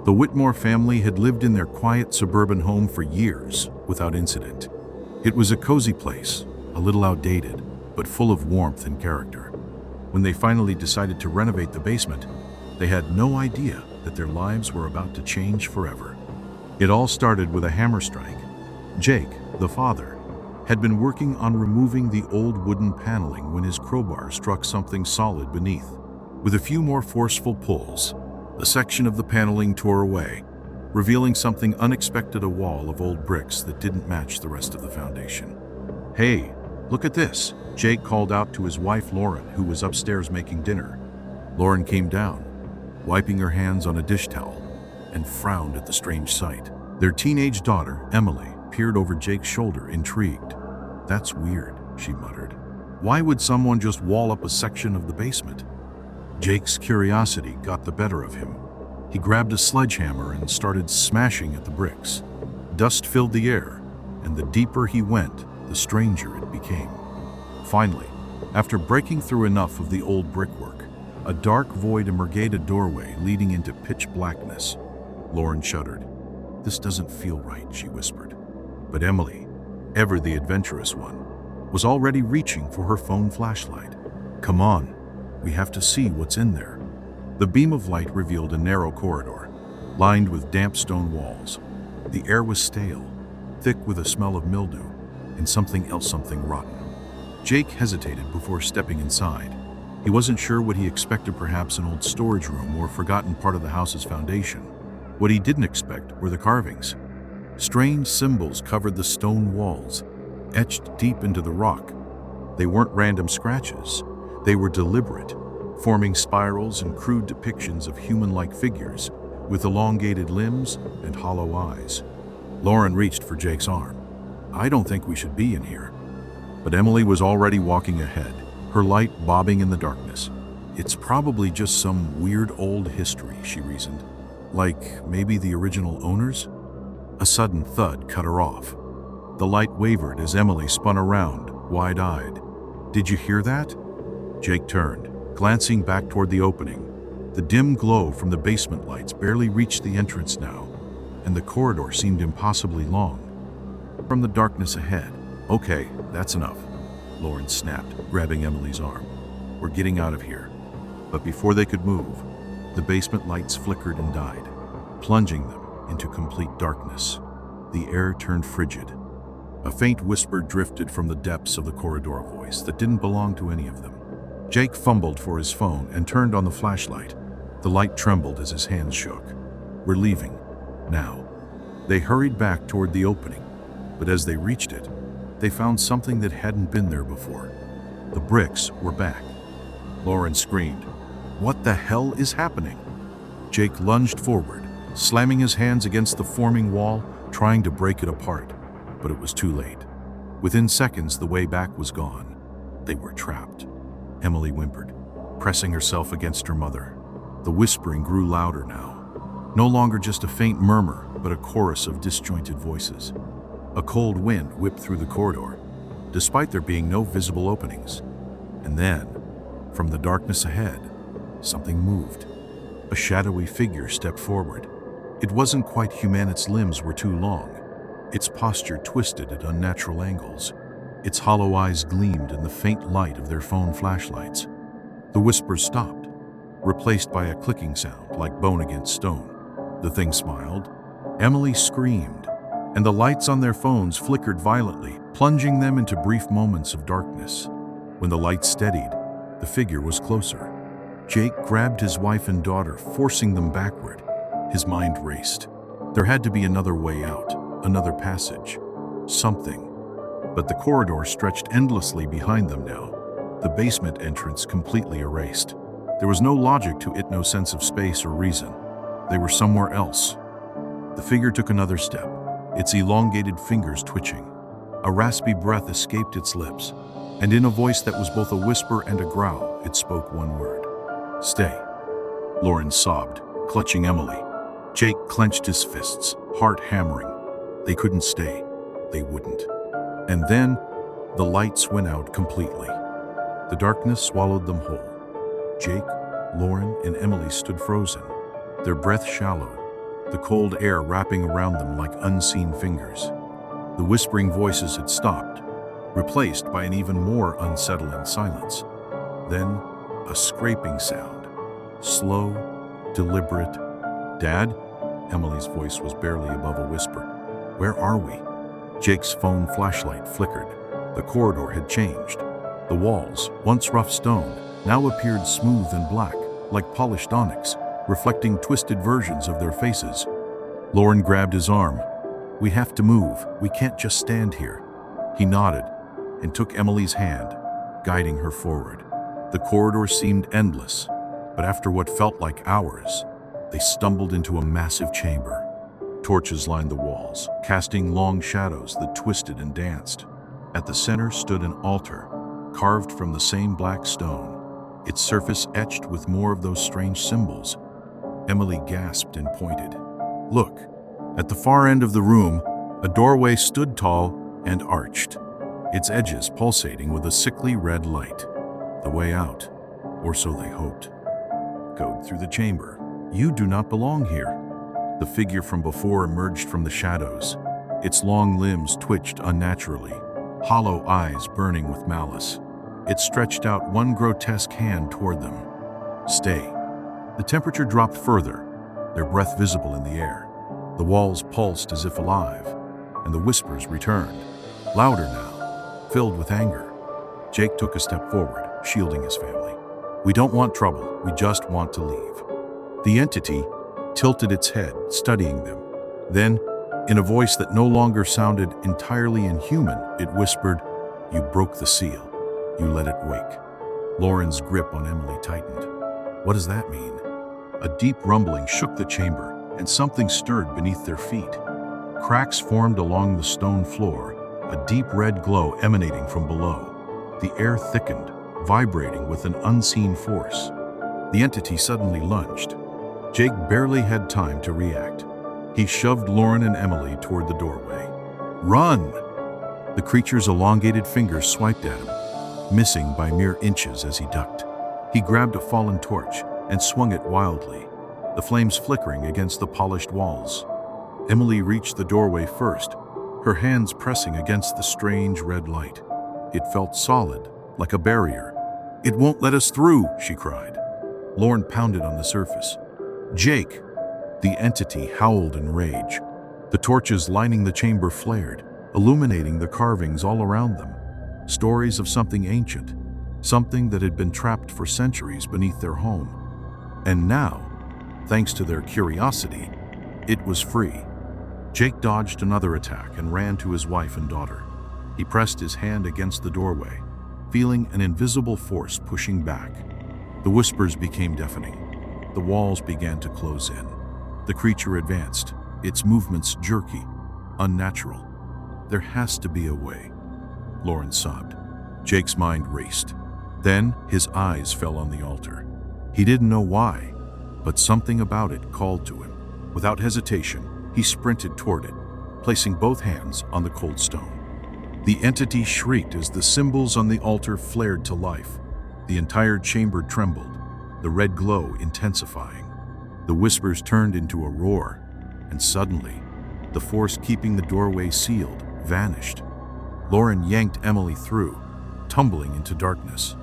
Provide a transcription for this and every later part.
The Whitmore family had lived in their quiet suburban home for years without incident. It was a cozy place, a little outdated, but full of warmth and character. When they finally decided to renovate the basement, they had no idea that their lives were about to change forever. It all started with a hammer strike. Jake, the father, had been working on removing the old wooden paneling when his crowbar struck something solid beneath. With a few more forceful pulls, the section of the paneling tore away, revealing something unexpected: a wall of old bricks that didn't match the rest of the foundation. "Hey, look at this," Jake called out to his wife Lauren, who was upstairs making dinner. Lauren came down, wiping her hands on a dish towel, and frowned at the strange sight. Their teenage daughter, Emily, peered over Jake's shoulder, intrigued. "That's weird," she muttered. "Why would someone just wall up a section of the basement?" Jake's curiosity got the better of him. He grabbed a sledgehammer and started smashing at the bricks. Dust filled the air, and the deeper he went, the stranger it became. Finally, after breaking through enough of the old brickwork, a dark void emerged, a doorway leading into pitch blackness. Lauren shuddered. "This doesn't feel right," she whispered. But Emily, ever the adventurous one, was already reaching for her phone flashlight. "Come on, we have to see what's in there." The beam of light revealed a narrow corridor, lined with damp stone walls. The air was stale, thick with a smell of mildew, and something rotten. Jake hesitated before stepping inside. He wasn't sure what he expected, perhaps an old storage room or forgotten part of the house's foundation. What he didn't expect were the carvings. Strange symbols covered the stone walls, etched deep into the rock. They weren't random scratches. They were deliberate, forming spirals and crude depictions of human-like figures with elongated limbs and hollow eyes. Lauren reached for Jake's arm. "I don't think we should be in here." But Emily was already walking ahead, her light bobbing in the darkness. "It's probably just some weird old history," she reasoned. "Like maybe the original owners?" A sudden thud cut her off. The light wavered as Emily spun around, wide-eyed. "Did you hear that?" Jake turned, glancing back toward the opening. The dim glow from the basement lights barely reached the entrance now, and the corridor seemed impossibly long. From the darkness ahead, "Okay, that's enough," Lauren snapped, grabbing Emily's arm. "We're getting out of here." But before they could move, the basement lights flickered and died, plunging them into complete darkness. The air turned frigid. A faint whisper drifted from the depths of the corridor, a voice that didn't belong to any of them. Jake fumbled for his phone and turned on the flashlight. The light trembled as his hands shook. "We're leaving. Now." They hurried back toward the opening, but as they reached it, they found something that hadn't been there before. The bricks were back. Lauren screamed, "What the hell is happening?" Jake lunged forward, slamming his hands against the forming wall, trying to break it apart. But it was too late. Within seconds, the way back was gone. They were trapped. Emily whimpered, pressing herself against her mother. The whispering grew louder now. No longer just a faint murmur, but a chorus of disjointed voices. A cold wind whipped through the corridor, despite there being no visible openings. And then, from the darkness ahead, something moved. A shadowy figure stepped forward. It wasn't quite human. Its limbs were too long. Its posture twisted at unnatural angles. Its hollow eyes gleamed in the faint light of their phone flashlights. The whispers stopped, replaced by a clicking sound like bone against stone. The thing smiled. Emily screamed, and the lights on their phones flickered violently, plunging them into brief moments of darkness. When the light steadied, the figure was closer. Jake grabbed his wife and daughter, forcing them backward. His mind raced. There had to be another way out, another passage, something. But the corridor stretched endlessly behind them now, the basement entrance completely erased. There was no logic to it, no sense of space or reason. They were somewhere else. The figure took another step, its elongated fingers twitching. A raspy breath escaped its lips, and in a voice that was both a whisper and a growl, it spoke one word. "Stay." Lauren sobbed, clutching Emily. Jake clenched his fists, heart hammering. They couldn't stay. They wouldn't. And then, the lights went out completely. The darkness swallowed them whole. Jake, Lauren, and Emily stood frozen, their breath shallow, the cold air wrapping around them like unseen fingers. The whispering voices had stopped, replaced by an even more unsettling silence. Then, a scraping sound. Slow, deliberate. "Dad?" Emily's voice was barely above a whisper. "Where are we?" Jake's phone flashlight flickered. The corridor had changed. The walls, once rough stone, now appeared smooth and black, like polished onyx, reflecting twisted versions of their faces. Lauren grabbed his arm. "We have to move. We can't just stand here." He nodded and took Emily's hand, guiding her forward. The corridor seemed endless, but after what felt like hours, they stumbled into a massive chamber. Torches lined the walls, casting long shadows that twisted and danced. At the center stood an altar, carved from the same black stone, its surface etched with more of those strange symbols. Emily gasped and pointed. "Look!" At the far end of the room, a doorway stood tall and arched, its edges pulsating with a sickly red light. The way out, or so they hoped. "Code through the chamber. You do not belong here." The figure from before emerged from the shadows. Its long limbs twitched unnaturally, hollow eyes burning with malice. It stretched out one grotesque hand toward them. "Stay." The temperature dropped further, their breath visible in the air. The walls pulsed as if alive, and the whispers returned, louder now, filled with anger. Jake took a step forward, shielding his family. "We don't want trouble, we just want to leave." The entity tilted its head, studying them. Then, in a voice that no longer sounded entirely inhuman, it whispered, "You broke the seal. You let it wake." Lauren's grip on Emily tightened. "What does that mean?" A deep rumbling shook the chamber, and something stirred beneath their feet. Cracks formed along the stone floor, a deep red glow emanating from below. The air thickened, vibrating with an unseen force. The entity suddenly lunged. Jake barely had time to react. He shoved Lauren and Emily toward the doorway. "Run!" The creature's elongated fingers swiped at him, missing by mere inches as he ducked. He grabbed a fallen torch and swung it wildly, the flames flickering against the polished walls. Emily reached the doorway first, her hands pressing against the strange red light. It felt solid, like a barrier. "It won't let us through," she cried. Lauren pounded on the surface. "Jake!" The entity howled in rage. The torches lining the chamber flared, illuminating the carvings all around them. Stories of something ancient, something that had been trapped for centuries beneath their home. And now, thanks to their curiosity, it was free. Jake dodged another attack and ran to his wife and daughter. He pressed his hand against the doorway, feeling an invisible force pushing back. The whispers became deafening. The walls began to close in. The creature advanced, its movements jerky, unnatural. "There has to be a way," Lauren sobbed. Jake's mind raced. Then his eyes fell on the altar. He didn't know why, but something about it called to him. Without hesitation, he sprinted toward it, placing both hands on the cold stone. The entity shrieked as the symbols on the altar flared to life. The entire chamber trembled, the red glow intensifying. The whispers turned into a roar, and suddenly, the force keeping the doorway sealed vanished. Lauren yanked Emily through, tumbling into darkness.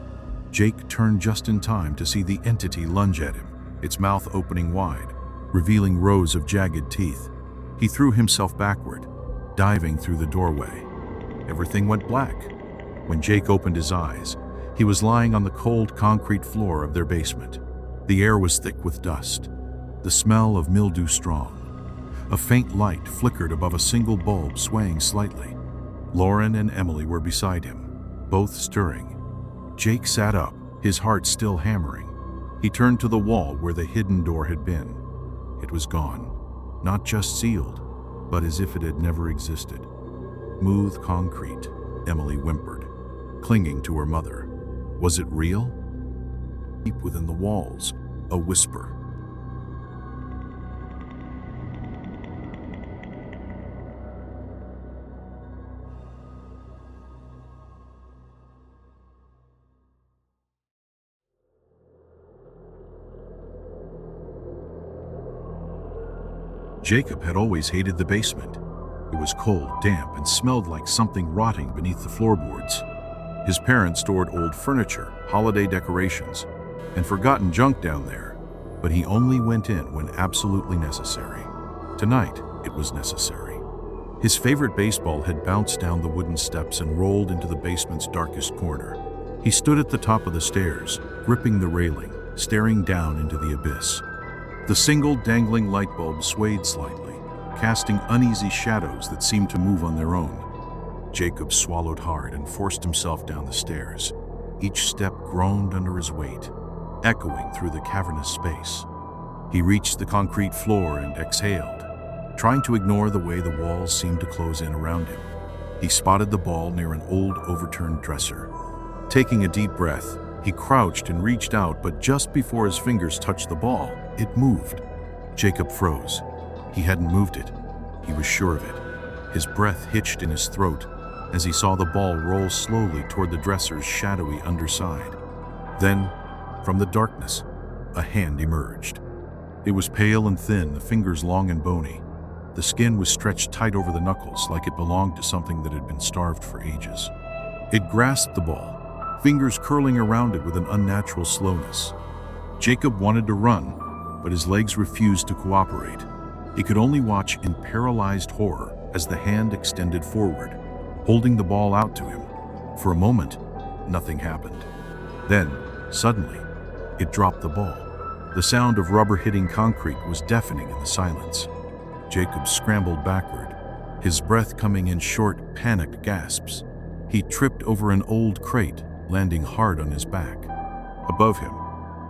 Jake turned just in time to see the entity lunge at him, its mouth opening wide, revealing rows of jagged teeth. He threw himself backward, diving through the doorway. Everything went black. When Jake opened his eyes, he was lying on the cold concrete floor of their basement. The air was thick with dust, the smell of mildew strong. A faint light flickered above a single bulb swaying slightly. Lauren and Emily were beside him, both stirring. Jake sat up, his heart still hammering. He turned to the wall where the hidden door had been. It was gone, not just sealed, but as if it had never existed. Smooth concrete, Emily whimpered, clinging to her mother. Was it real? Deep within the walls, a whisper. Jacob had always hated the basement. It was cold, damp, and smelled like something rotting beneath the floorboards. His parents stored old furniture, holiday decorations, and forgotten junk down there, but he only went in when absolutely necessary. Tonight, it was necessary. His favorite baseball had bounced down the wooden steps and rolled into the basement's darkest corner. He stood at the top of the stairs, gripping the railing, staring down into the abyss. The single dangling light bulb swayed slightly, casting uneasy shadows that seemed to move on their own. Jacob swallowed hard and forced himself down the stairs. Each step groaned under his weight, echoing through the cavernous space. He reached the concrete floor and exhaled, trying to ignore the way the walls seemed to close in around him. He spotted the ball near an old overturned dresser. Taking a deep breath, he crouched and reached out, but just before his fingers touched the ball, it moved. Jacob froze. He hadn't moved it. He was sure of it. His breath hitched in his throat as he saw the ball roll slowly toward the dresser's shadowy underside. Then, from the darkness, a hand emerged. It was pale and thin, the fingers long and bony. The skin was stretched tight over the knuckles like it belonged to something that had been starved for ages. It grasped the ball, fingers curling around it with an unnatural slowness. Jacob wanted to run, but his legs refused to cooperate. He could only watch in paralyzed horror as the hand extended forward, holding the ball out to him. For a moment, nothing happened. Then, suddenly, it dropped the ball. The sound of rubber hitting concrete was deafening in the silence. Jacob scrambled backward, his breath coming in short, panicked gasps. He tripped over an old crate, landing hard on his back. Above him,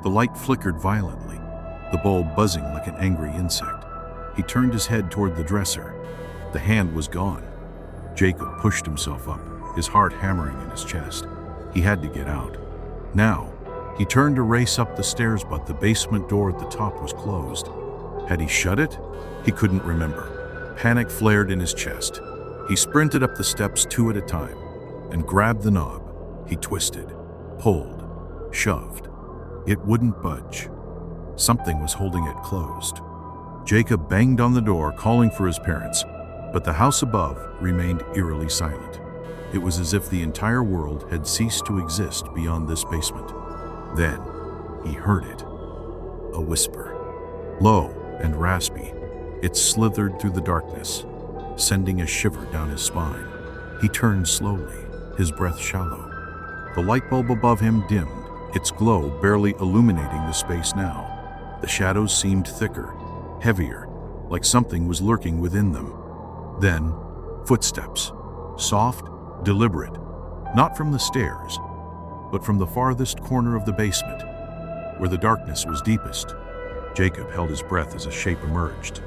the light flickered violently, the bulb buzzing like an angry insect. He turned his head toward the dresser. The hand was gone. Jacob pushed himself up, his heart hammering in his chest. He had to get out. Now, he turned to race up the stairs, but the basement door at the top was closed. Had he shut it? He couldn't remember. Panic flared in his chest. He sprinted up the steps 2 at a time and grabbed the knob. He twisted, pulled, shoved. It wouldn't budge. Something was holding it closed. Jacob banged on the door, calling for his parents, but the house above remained eerily silent. It was as if the entire world had ceased to exist beyond this basement. Then, he heard it. A whisper. Low and raspy, it slithered through the darkness, sending a shiver down his spine. He turned slowly, his breath shallow. The light bulb above him dimmed, its glow barely illuminating the space now. The shadows seemed thicker, heavier, like something was lurking within them. Then, footsteps, soft, deliberate, not from the stairs, but from the farthest corner of the basement, where the darkness was deepest. Jacob held his breath as a shape emerged.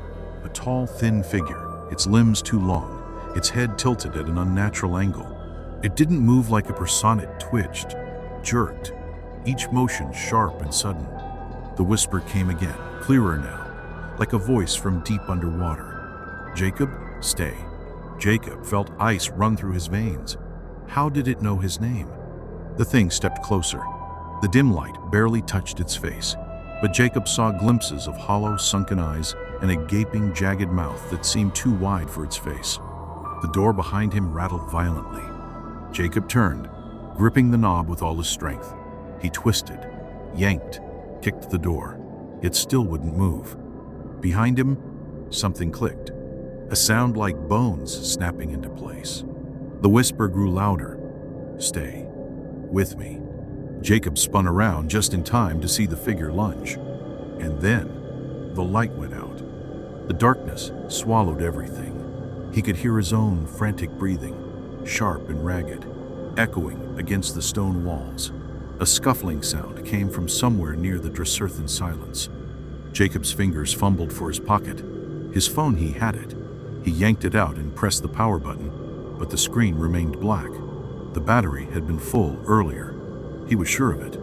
A tall, thin figure, its limbs too long, its head tilted at an unnatural angle. It didn't move like a person, it twitched, jerked, each motion sharp and sudden. The whisper came again, clearer now, like a voice from deep underwater. Jacob, stay. Jacob felt ice run through his veins. How did it know his name? The thing stepped closer. The dim light barely touched its face, but Jacob saw glimpses of hollow, sunken eyes and a gaping, jagged mouth that seemed too wide for its face. The door behind him rattled violently. Jacob turned, gripping the knob with all his strength. He twisted, yanked, kicked the door. It still wouldn't move. Behind him, something clicked, a sound like bones snapping into place. The whisper grew louder. Stay with me. Jacob spun around just in time to see the figure lunge. And then, the light went out. The darkness swallowed everything. He could hear his own frantic breathing, sharp and ragged, echoing against the stone walls. A scuffling sound came from somewhere near the dresserthan silence. Jacob's fingers fumbled for his pocket. His phone, he had it. He yanked it out and pressed the power button, but the screen remained black. The battery had been full earlier. He was sure of it.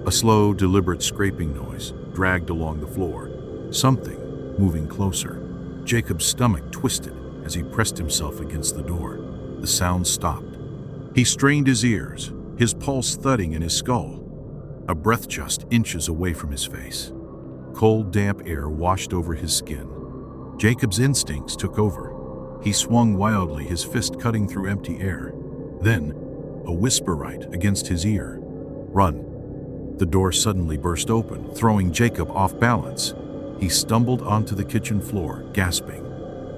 A slow, deliberate scraping noise dragged along the floor. Something moving closer. Jacob's stomach twisted as he pressed himself against the door. The sound stopped. He strained his ears, his pulse thudding in his skull. A breath just inches away from his face. Cold, damp air washed over his skin. Jacob's instincts took over. He swung wildly, his fist cutting through empty air. Then, a whisper right against his ear. "Run." The door suddenly burst open, throwing Jacob off balance. He stumbled onto the kitchen floor, gasping.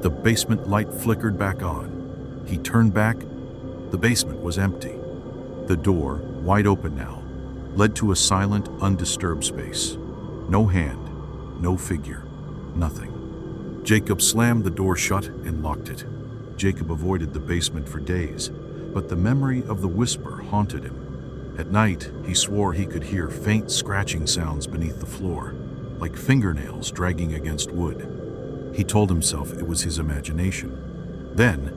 The basement light flickered back on. He turned back. The basement was empty. The door, wide open now, led to a silent, undisturbed space. No hand, no figure, nothing. Jacob slammed the door shut and locked it. Jacob avoided the basement for days, but the memory of the whisper haunted him. At night, he swore he could hear faint scratching sounds beneath the floor, like fingernails dragging against wood. He told himself it was his imagination. Then,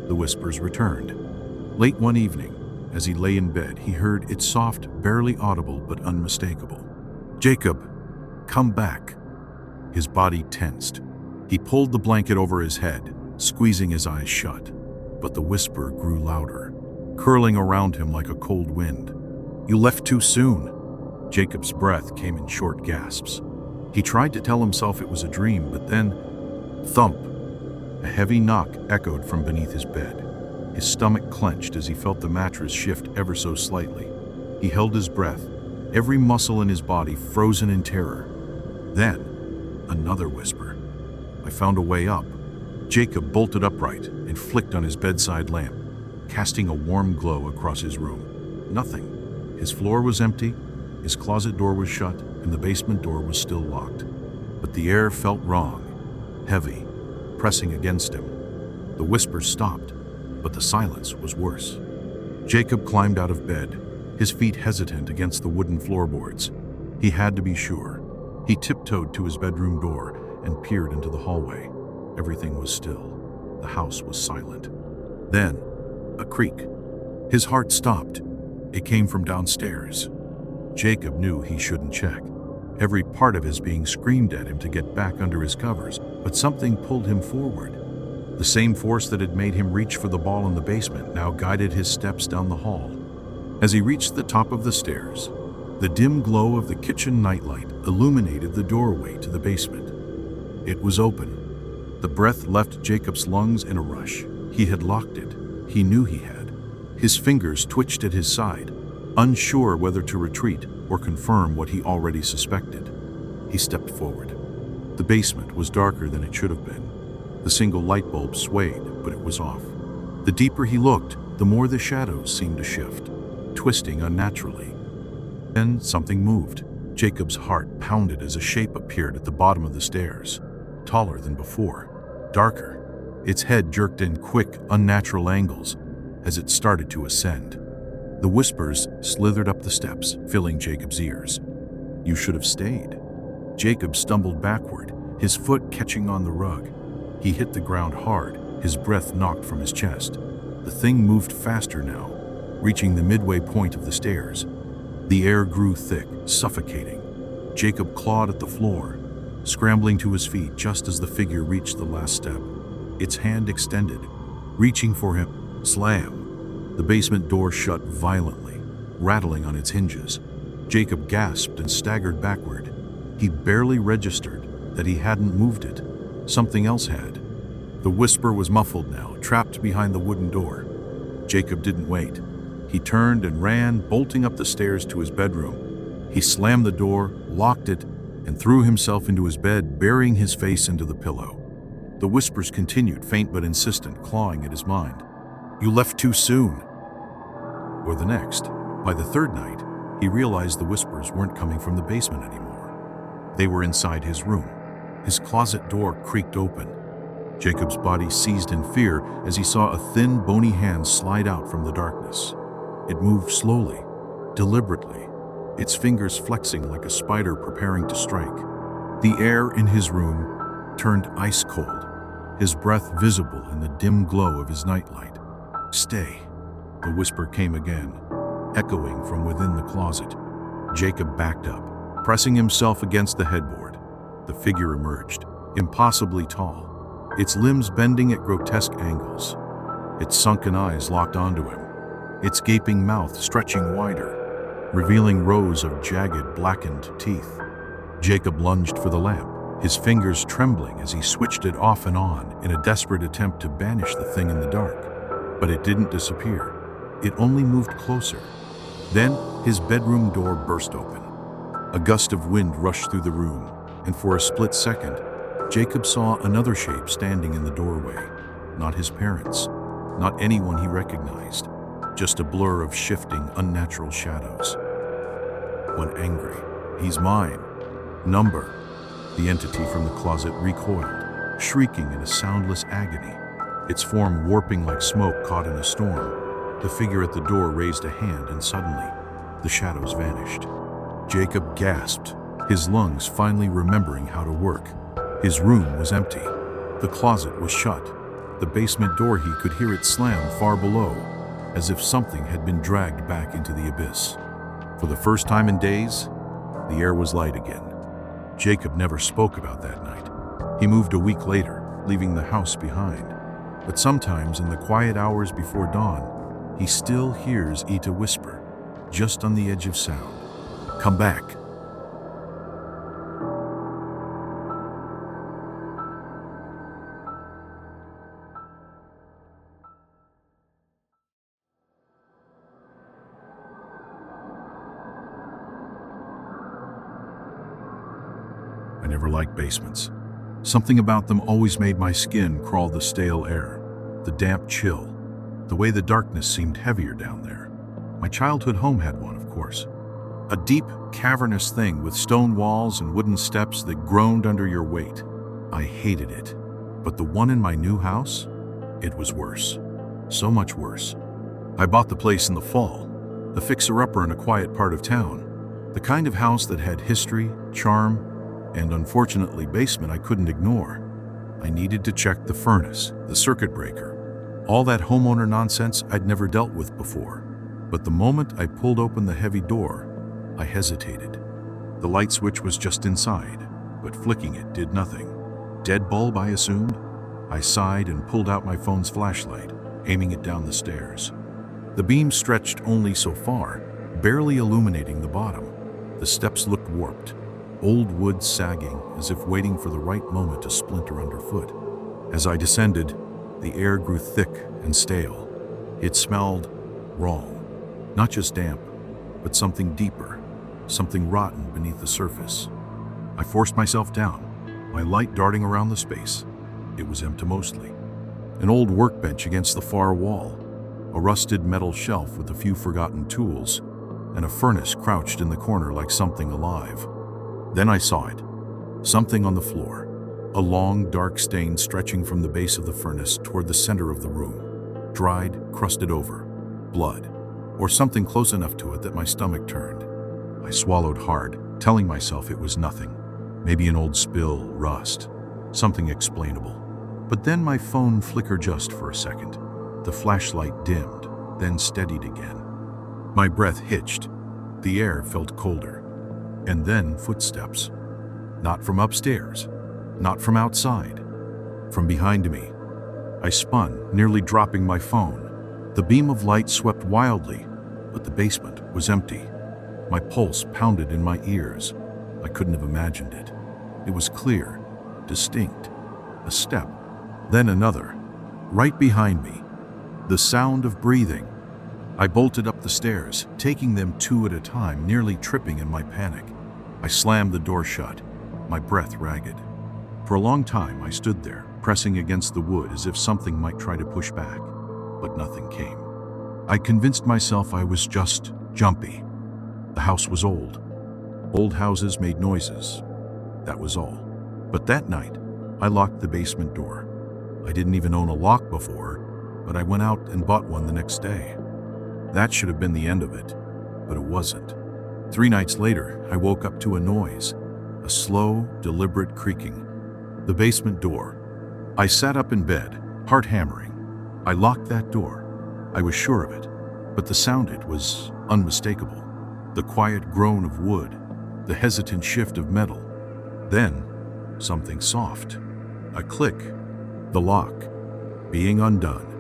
the whispers returned. Late one evening, as he lay in bed, he heard it soft, barely audible but unmistakable. "Jacob, come back." His body tensed. He pulled the blanket over his head, squeezing his eyes shut. But the whisper grew louder, curling around him like a cold wind. "You left too soon." Jacob's breath came in short gasps. He tried to tell himself it was a dream, but then, thump! A heavy knock echoed from beneath his bed. His stomach clenched as he felt the mattress shift ever so slightly. He held his breath, every muscle in his body frozen in terror. Then, another whisper. "I found a way up." Jacob bolted upright and flicked on his bedside lamp, casting a warm glow across his room. Nothing. His floor was empty, his closet door was shut, and the basement door was still locked. But the air felt wrong, heavy, pressing against him. The whispers stopped, but the silence was worse. Jacob climbed out of bed, his feet hesitant against the wooden floorboards. He had to be sure. He tiptoed to his bedroom door and peered into the hallway. Everything was still. The house was silent. Then, a creak. His heart stopped. It came from downstairs. Jacob knew he shouldn't check. Every part of his being screamed at him to get back under his covers, but something pulled him forward. The same force that had made him reach for the ball in the basement now guided his steps down the hall. As he reached the top of the stairs, the dim glow of the kitchen nightlight illuminated the doorway to the basement. It was open. The breath left Jacob's lungs in a rush. He had locked it. He knew he had. His fingers twitched at his side, unsure whether to retreat or confirm what he already suspected. He stepped forward. The basement was darker than it should have been. The single light bulb swayed, but it was off. The deeper he looked, the more the shadows seemed to shift, twisting unnaturally. Then something moved. Jacob's heart pounded as a shape appeared at the bottom of the stairs, taller than before, darker. Its head jerked in quick, unnatural angles as it started to ascend. The whispers slithered up the steps, filling Jacob's ears. "You should have stayed." Jacob stumbled backward, his foot catching on the rug. He hit the ground hard, his breath knocked from his chest. The thing moved faster now, reaching the midway point of the stairs. The air grew thick, suffocating. Jacob clawed at the floor, scrambling to his feet just as the figure reached the last step. Its hand extended, reaching for him. Slam! The basement door shut violently, rattling on its hinges. Jacob gasped and staggered backward. He barely registered that he hadn't moved it. Something else had. The whisper was muffled now, trapped behind the wooden door. Jacob didn't wait. He turned and ran, bolting up the stairs to his bedroom. He slammed the door, locked it, and threw himself into his bed, burying his face into the pillow. The whispers continued, faint but insistent, clawing at his mind. "You left too soon." Or the next. By the third night, he realized the whispers weren't coming from the basement anymore. They were inside his room. His closet door creaked open. Jacob's body seized in fear as he saw a thin, bony hand slide out from the darkness. It moved slowly, deliberately, its fingers flexing like a spider preparing to strike. The air in his room turned ice cold, his breath visible in the dim glow of his nightlight. "Stay," the whisper came again, echoing from within the closet. Jacob backed up, pressing himself against the headboard. The figure emerged, impossibly tall, its limbs bending at grotesque angles. Its sunken eyes locked onto him, its gaping mouth stretching wider, revealing rows of jagged, blackened teeth. Jacob lunged for the lamp, his fingers trembling as he switched it off and on in a desperate attempt to banish the thing in the dark. But it didn't disappear. It only moved closer. Then his bedroom door burst open. A gust of wind rushed through the room, and for a split second, Jacob saw another shape standing in the doorway. Not his parents, not anyone he recognized, just a blur of shifting, unnatural shadows. One angry, "He's mine." Number. The entity from the closet recoiled, shrieking in a soundless agony, its form warping like smoke caught in a storm. The figure at the door raised a hand, and suddenly, the shadows vanished. Jacob gasped, his lungs finally remembering how to work. His room was empty. The closet was shut. The basement door, he could hear it slam far below, as if something had been dragged back into the abyss. For the first time in days, the air was light again. Jacob never spoke about that night. He moved a week later, leaving the house behind. But sometimes in the quiet hours before dawn, he still hears Ita whisper, just on the edge of sound, "Come back." I never liked basements. Something about them always made my skin crawl. The stale air, the damp chill, the way the darkness seemed heavier down there. My childhood home had one, of course. A deep, cavernous thing with stone walls and wooden steps that groaned under your weight. I hated it. But the one in my new house? It was worse. So much worse. I bought the place in the fall, a fixer-upper in a quiet part of town. The kind of house that had history, charm, and unfortunately basement I couldn't ignore. I needed to check the furnace, the circuit breaker, all that homeowner nonsense I'd never dealt with before. But the moment I pulled open the heavy door, I hesitated. The light switch was just inside, but flicking it did nothing. Dead bulb, I assumed? I sighed and pulled out my phone's flashlight, aiming it down the stairs. The beam stretched only so far, barely illuminating the bottom. The steps looked warped, old wood sagging as if waiting for the right moment to splinter underfoot. As I descended, the air grew thick and stale. It smelled wrong. Not just damp, but something deeper, something rotten beneath the surface. I forced myself down, my light darting around the space. It was empty mostly. An old workbench against the far wall, a rusted metal shelf with a few forgotten tools, and a furnace crouched in the corner like something alive. Then I saw it. Something on the floor. A long, dark stain stretching from the base of the furnace toward the center of the room. Dried, crusted over. Blood. Or something close enough to it that my stomach turned. I swallowed hard, telling myself it was nothing. Maybe an old spill, rust. Something explainable. But then my phone flickered just for a second. The flashlight dimmed, then steadied again. My breath hitched. The air felt colder. And then footsteps. Not from upstairs, not from outside, from behind me. I spun, nearly dropping my phone. The beam of light swept wildly, but the basement was empty. My pulse pounded in my ears. I couldn't have imagined it. It was clear, distinct. A step, then another, right behind me. The sound of breathing. I bolted up the stairs, taking them two at a time, nearly tripping in my panic. I slammed the door shut, my breath ragged. For a long time I stood there, pressing against the wood as if something might try to push back, but nothing came. I convinced myself I was just jumpy. The house was old. Old houses made noises. That was all. But that night, I locked the basement door. I didn't even own a lock before, but I went out and bought one the next day. That should have been the end of it, but it wasn't. 3 nights later, I woke up to a noise, a slow, deliberate creaking. The basement door. I sat up in bed, heart hammering. I locked that door. I was sure of it, but the sound it was unmistakable. The quiet groan of wood, the hesitant shift of metal. Then, something soft. A click. The lock being undone.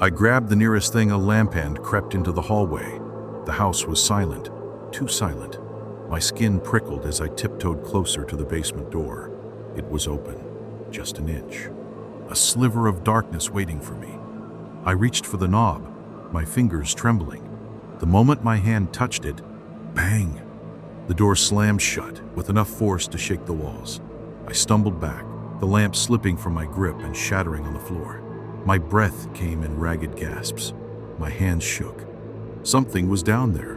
I grabbed the nearest thing, a lamp, and crept into the hallway. The house was silent. Too silent. My skin prickled as I tiptoed closer to the basement door. It was open, just an inch. A sliver of darkness waiting for me. I reached for the knob, my fingers trembling. The moment my hand touched it, bang! The door slammed shut with enough force to shake the walls. I stumbled back, the lamp slipping from my grip and shattering on the floor. My breath came in ragged gasps. My hands shook. Something was down there,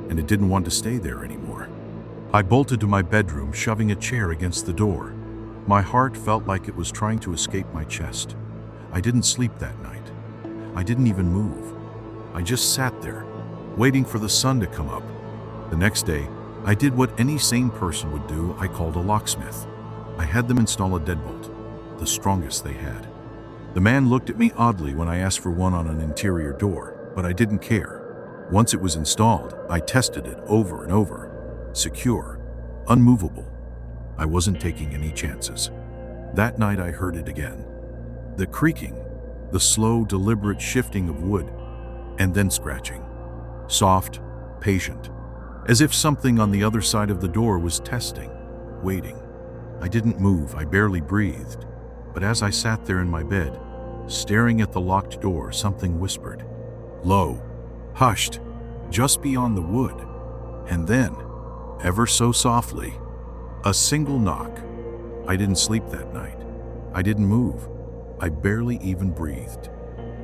and it didn't want to stay there anymore. I bolted to my bedroom, shoving a chair against the door. My heart felt like it was trying to escape my chest. I didn't sleep that night. I didn't even move. I just sat there, waiting for the sun to come up. The next day, I did what any sane person would do. I called a locksmith. I had them install a deadbolt, the strongest they had. The man looked at me oddly when I asked for one on an interior door, but I didn't care. Once it was installed, I tested it over and over. Secure, unmovable. I wasn't taking any chances. That night I heard it again. The creaking, the slow, deliberate shifting of wood, and then scratching. Soft, patient, as if something on the other side of the door was testing, waiting. I didn't move, I barely breathed. But as I sat there in my bed, staring at the locked door, something whispered. Low, hushed, just beyond the wood. And then, ever so softly, a single knock. I didn't sleep that night. I didn't move. I barely even breathed.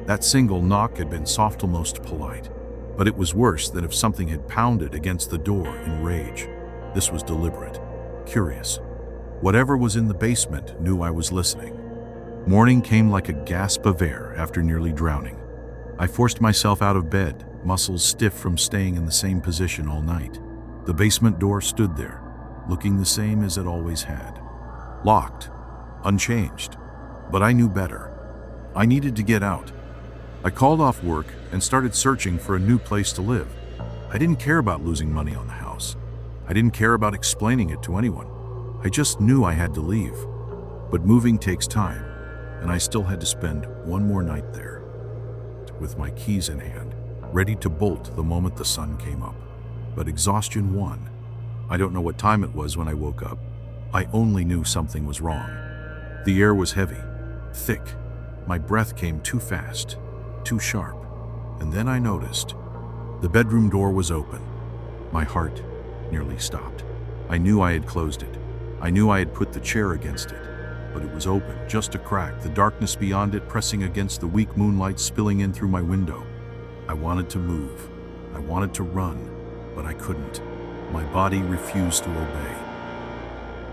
That single knock had been soft, almost polite. But it was worse than if something had pounded against the door in rage. This was deliberate, curious. Whatever was in the basement knew I was listening. Morning came like a gasp of air after nearly drowning. I forced myself out of bed, muscles stiff from staying in the same position all night. The basement door stood there, looking the same as it always had. Locked, unchanged. But I knew better. I needed to get out. I called off work and started searching for a new place to live. I didn't care about losing money on the house. I didn't care about explaining it to anyone. I just knew I had to leave. But moving takes time, and I still had to spend one more night there, with my keys in hand, ready to bolt the moment the sun came up. But exhaustion won. I don't know what time it was when I woke up. I only knew something was wrong. The air was heavy, thick. My breath came too fast, too sharp. And then I noticed the bedroom door was open. My heart nearly stopped. I knew I had closed it. I knew I had put the chair against it, but it was open, just a crack, the darkness beyond it pressing against the weak moonlight spilling in through my window. I wanted to move. I wanted to run, but I couldn't. My body refused to obey.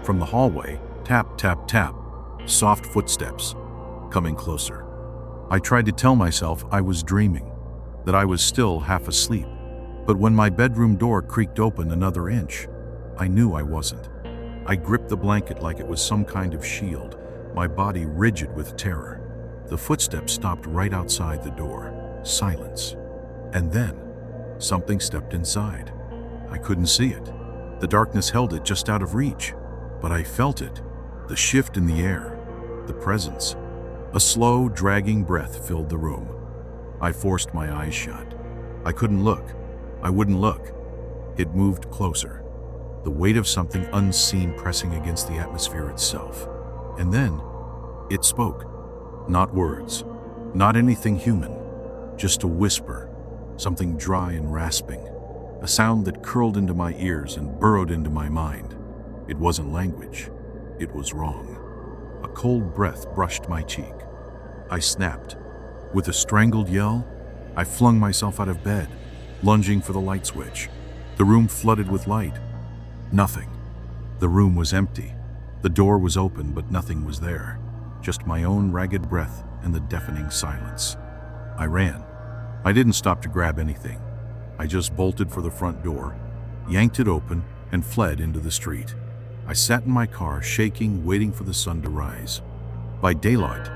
From the hallway, tap, tap, tap, soft footsteps, coming closer. I tried to tell myself I was dreaming, that I was still half asleep. But when my bedroom door creaked open another inch, I knew I wasn't. I gripped the blanket like it was some kind of shield, my body rigid with terror. The footsteps stopped right outside the door. Silence. And then, something stepped inside. I couldn't see it. The darkness held it just out of reach. But I felt it. The shift in the air. The presence. A slow, dragging breath filled the room. I forced my eyes shut. I couldn't look. I wouldn't look. It moved closer. The weight of something unseen pressing against the atmosphere itself. And then, it spoke. Not words. Not anything human. Just a whisper. Something dry and rasping. A sound that curled into my ears and burrowed into my mind. It wasn't language. It was wrong. A cold breath brushed my cheek. I snapped. With a strangled yell, I flung myself out of bed, lunging for the light switch. The room flooded with light. Nothing. The room was empty. The door was open, but nothing was there. Just my own ragged breath and the deafening silence. I ran. I didn't stop to grab anything. I just bolted for the front door, yanked it open, and fled into the street. I sat in my car, shaking, waiting for the sun to rise. By daylight,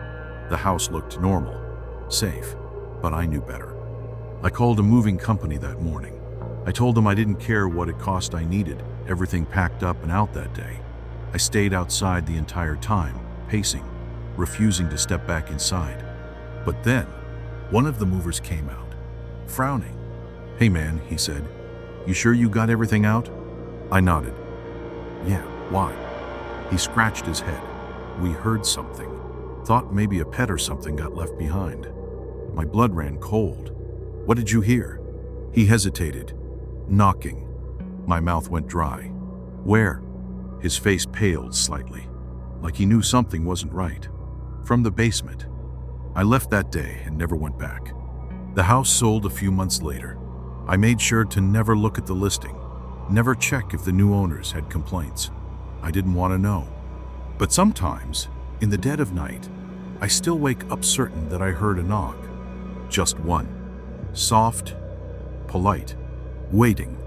the house looked normal, safe, but I knew better. I called a moving company that morning. I told them I didn't care what it cost. I needed everything packed up and out that day. I stayed outside the entire time, pacing, refusing to step back inside. But then, one of the movers came out, frowning. "Hey man," he said, "you sure you got everything out?" I nodded. "Yeah, why?" He scratched his head. we heard something. Thought maybe a pet or something got left behind. My blood ran cold. What did you hear? He hesitated. Knocking. My mouth went dry. Where? His face paled slightly, like he knew something wasn't right. From the basement. I left that day and never went back. The house sold a few months later. I made sure to never look at the listing, never check if the new owners had complaints. I didn't want to know. But sometimes, in the dead of night, I still wake up certain that I heard a knock. Just one. Soft, polite, waiting